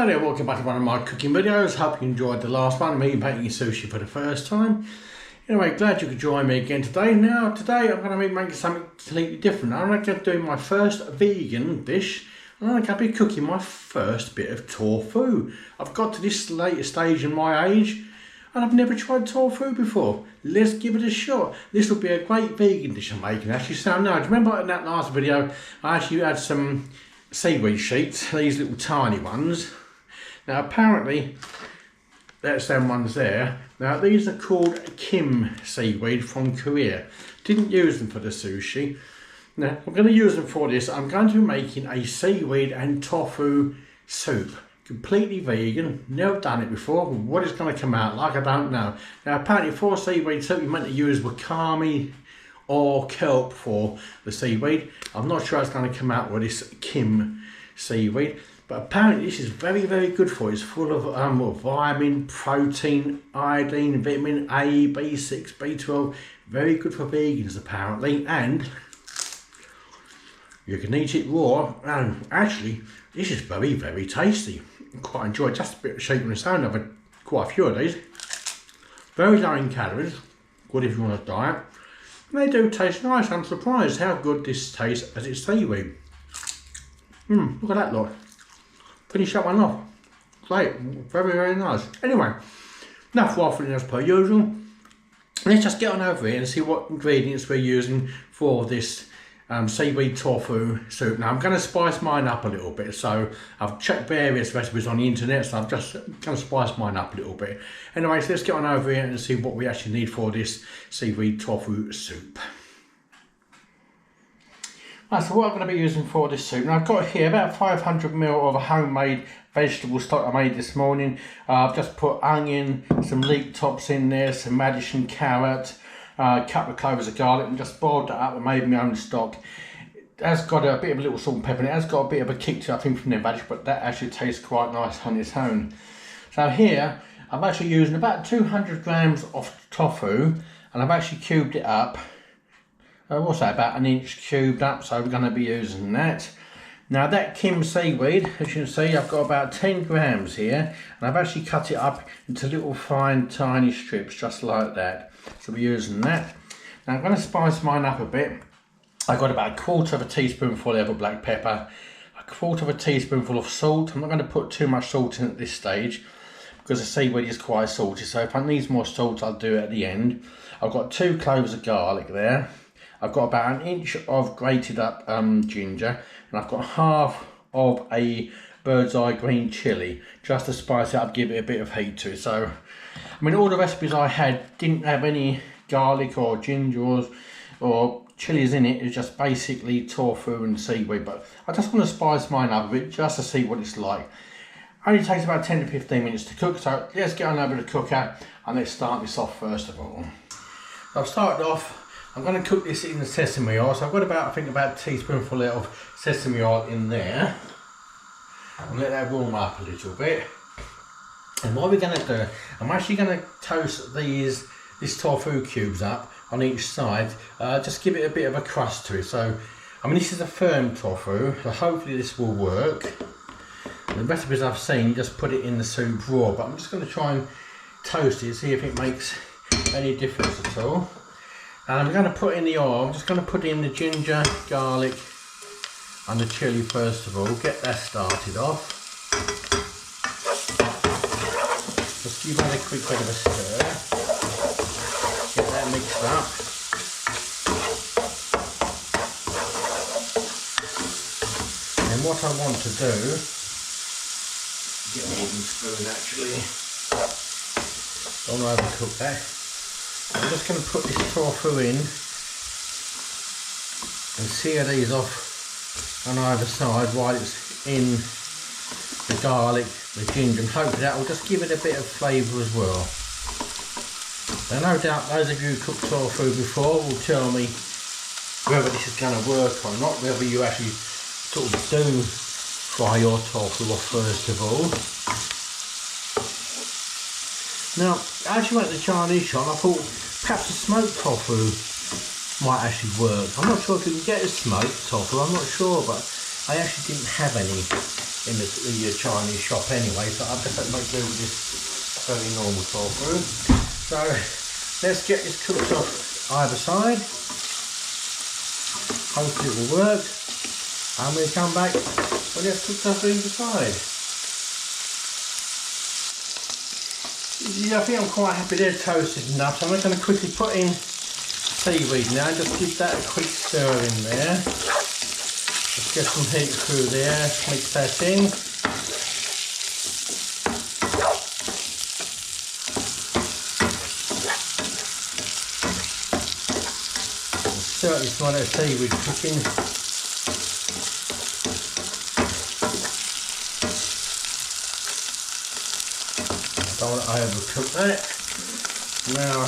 Hi there, welcome back to one of my cooking videos. Hope you enjoyed the last one, me making sushi for the first time. Anyway, glad you could join me again today. Now, today I'm going to be making something completely different. I'm going to be doing my first vegan dish. And I'm going to be cooking my first bit of tofu. I've got to this later stage in my age and I've never tried tofu before. Let's give it a shot. This will be a great vegan dish I'm making. Actually, so now, do you remember in that last video, I actually had some seaweed sheets, these little tiny ones. Now apparently, that's them ones there. Now these are called Kim Seaweed from Korea. Didn't use them for the sushi. Now I'm going to use them for this. I'm going to be making a seaweed and tofu soup. Completely vegan, never done it before. What it's going to come out like, I don't know. Now apparently for seaweed soup you meant to use wakame or kelp for the seaweed. I'm not sure it's going to come out with this Kim seaweed, but apparently this is very, very good for you. It's full of vitamin, protein, iodine, vitamin A, B6, B12. Very good for vegans apparently, and you can eat it raw. And actually, this is very, very tasty. I quite enjoy it. Just a bit of shaking the sound. I've had quite a few of these. Very low in calories. Good if you want a diet. They do taste nice. I'm surprised how good this tastes as it's seaweed. Look at that lot. Finish that one off. Great. Very, very nice. Anyway, enough waffling as per usual. Let's just get on over here and see what ingredients we're using for this seaweed tofu soup. Now I'm going to spice mine up a little bit, so I've checked various recipes on the internet, so I'm just going to spice mine up a little bit. Anyway, so let's get on over here and see what we actually need for this seaweed tofu soup. Right, so what I'm going to be using for this soup, now I've got here about 500 ml of a homemade vegetable stock I made this morning. I've just put onion, some leek tops in there, some radish and carrot, a couple of cloves of garlic, and just boiled that up and made my own stock. It has got a bit of a little salt and pepper, and it has got a bit of a kick to it, I think, from the radish, but that actually tastes quite nice on its own. So here I'm actually using about 200 grams of tofu, and I've actually cubed it up. What's that, about an inch cubed up, so we're going to be using that. Now that Kim seaweed, as you can see, I've got about 10 grams here, and I've actually cut it up into little fine tiny strips just like that. So we're using that. Now I'm going to spice mine up a bit. I've got about 1/4 teaspoonful of black pepper, 1/4 teaspoonful of salt. I'm not going to put too much salt in at this stage because the seaweed is quite salty, so if I need more salt I'll do it at the end. I've got 2 cloves of garlic there. I've got about an inch of grated up ginger, and I've got half of a bird's eye green chilli just to spice it up, give it a bit of heat to it. So I mean, all the recipes I had didn't have any garlic or ginger or chilies in it. It's just basically tofu and seaweed, but I just want to spice mine up a bit just to see what it's like. Only takes about 10 to 15 minutes to cook, so let's get on over to the cooker and let's start this off first of all. I've started off. I'm going to cook this in the sesame oil, so I've got about, I think, about a teaspoonful of sesame oil in there. And let that warm up a little bit. And what we're going to do, I'm actually going to toast this tofu cubes up on each side, just give it a bit of a crust to it. So, I mean, this is a firm tofu, so hopefully this will work. The recipes I've seen just put it in the soup raw, but I'm just going to try and toast it, see if it makes any difference at all. And I'm going to put in the oil, I'm just going to put in the ginger, garlic and the chilli first of all, get that started off. Just give that a quick bit of a stir, get that mixed up. And what I want to do, get a wooden spoon actually, don't overcook that. I'm just going to put this tofu in and sear these off on either side while it's in the garlic, the ginger, and hopefully that will just give it a bit of flavour as well. Now no doubt those of you who cooked tofu before will tell me whether this is going to work or not, whether you actually sort of do fry your tofu off first of all. Now, as you went to the Chinese shop, I thought perhaps a smoked tofu might actually work. I'm not sure if you can get a smoked tofu, I'm not sure, but I actually didn't have any in the Chinese shop anyway, so I've just had to make do with this very normal tofu. So let's get this cooked off either side. Hopefully it will work. And we'll come back when it's cooked off either side. Yeah, I think I'm quite happy they're toasted enough, so I'm going to quickly put in seaweed now, just give that a quick stir in there. Just get some heat through there, mix that in. Certainly smell that seaweed cooking. I don't want to overcook that. Now,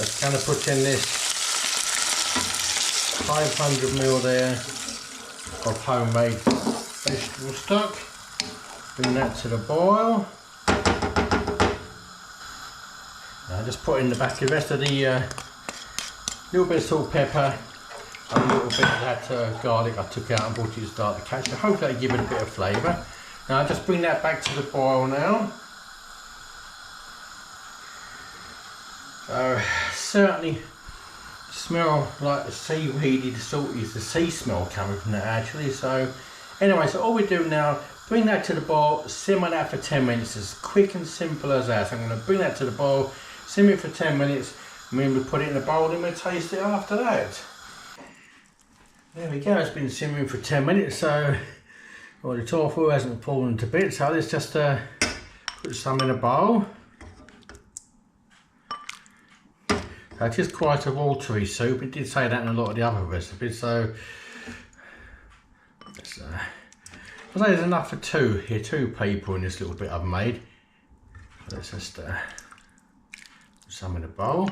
let's kind of put in this 500 ml there of homemade vegetable stock. Bring that to the boil. Now just put in the back the rest of the little bit of salt, pepper, and a little bit of that garlic I took out and brought you to start the catch. So hopefully that'll give it a bit of flavour. Now I'll just bring that back to the boil now. So certainly smell like the seaweedy, the salty, is the sea smell coming from that actually. So anyway, so all we do now, bring that to the boil, simmer that for 10 minutes, as quick and simple as that. So I'm going to bring that to the boil, simmer it for 10 minutes, and then we'll put it in the bowl and we'll taste it after that. There we go, it's been simmering for 10 minutes, so well, the tofu hasn't fallen to bits, so let's just put some in a bowl. So it is quite a watery soup. It did say that in a lot of the other recipes, so let's, I say there's enough for two here, 2 people in this little bit I've made. Let's just put some in a bowl.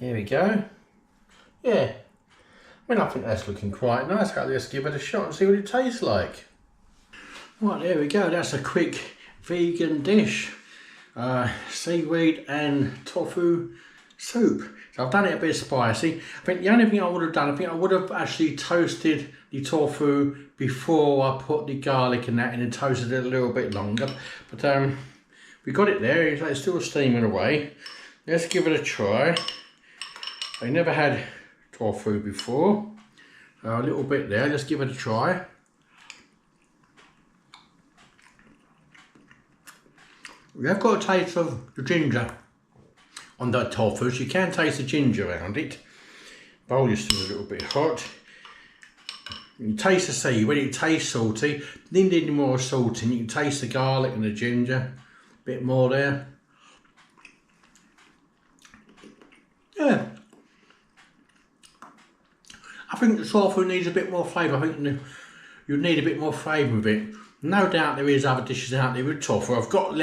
Here we go. Yeah, I mean, I think that's looking quite nice. Let's give it a shot and see what it tastes like. Right, there we go. That's a quick vegan dish. Seaweed and tofu soup. So I've done it a bit spicy. I think the only thing I would have done, I think I would have actually toasted the tofu before I put the garlic and that in and toasted it a little bit longer. But we got it there. It's still steaming away. Let's give it a try. I never had tofu before. So a little bit there. Let's give it a try. We have got a taste of the ginger on that tofu, so you can taste the ginger around it. Bowl is still a little bit hot. You can taste the seaweed, it tastes salty. Didn't need any more salt in. You can taste the garlic and the ginger. A bit more there. Yeah. I think the tofu needs a bit more flavour. I think you need a bit more flavour with it. No doubt there is other dishes out there with tofu. I've got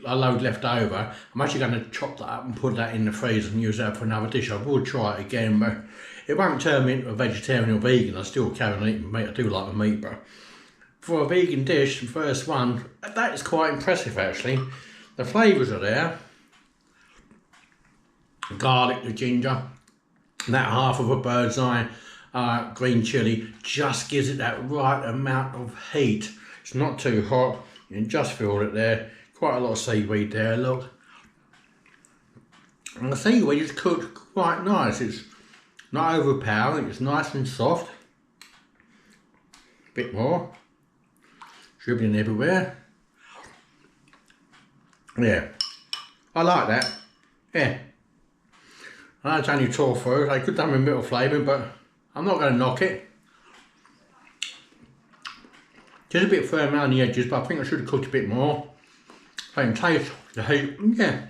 a load left over. I'm actually going to chop that up and put that in the freezer and use that for another dish. I will try it again, but it won't turn me into a vegetarian or vegan. I still carry on eating meat. I do like the meat, but for a vegan dish, the first one, that is quite impressive actually. The flavours are there. The garlic, the ginger, that half of a bird's eye green chilli just gives it that right amount of heat. It's not too hot. You can just feel it there. Quite a lot of seaweed there, look. And the seaweed is cooked quite nice. It's not overpowering, it's nice and soft. A bit more. Dribbling everywhere. Yeah. I like that. Yeah. I know it's only tofu. They could have done with a bit of flavour, but I'm not going to knock it. Just a bit firm around the edges, but I think I should have cooked a bit more. I can taste the heat, yeah.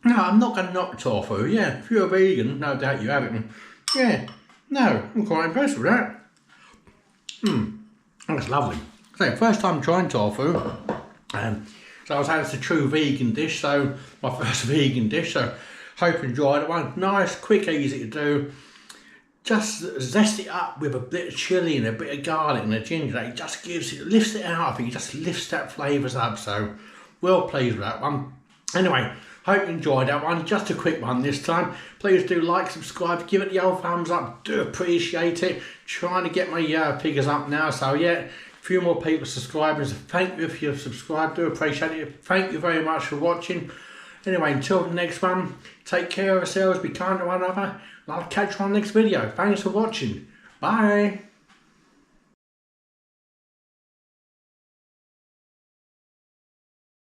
No, I'm not going to knock the tofu, yeah. If you're a vegan, no doubt you have it. Yeah, no, I'm quite impressed with that. That's lovely. So, first time trying tofu. So I was having a true vegan dish, so my first vegan dish, so hope you enjoyed it one. Nice, quick, easy to do. Just zest it up with a bit of chilli and a bit of garlic and a ginger. It just gives it, lifts it out. I think it just lifts that flavours up. So well pleased with that one. Anyway, Hope you enjoyed that one. Just a quick one this time. Please do like, subscribe, give it the old thumbs up. Do appreciate it. Trying to get my figures up now. So yeah, a few more people subscribing. So thank you if you've subscribed. Do appreciate it. Thank you very much for watching. Anyway, until the next one, take care of yourselves, be kind to one another, and I'll catch you on the next video. Thanks for watching. Bye.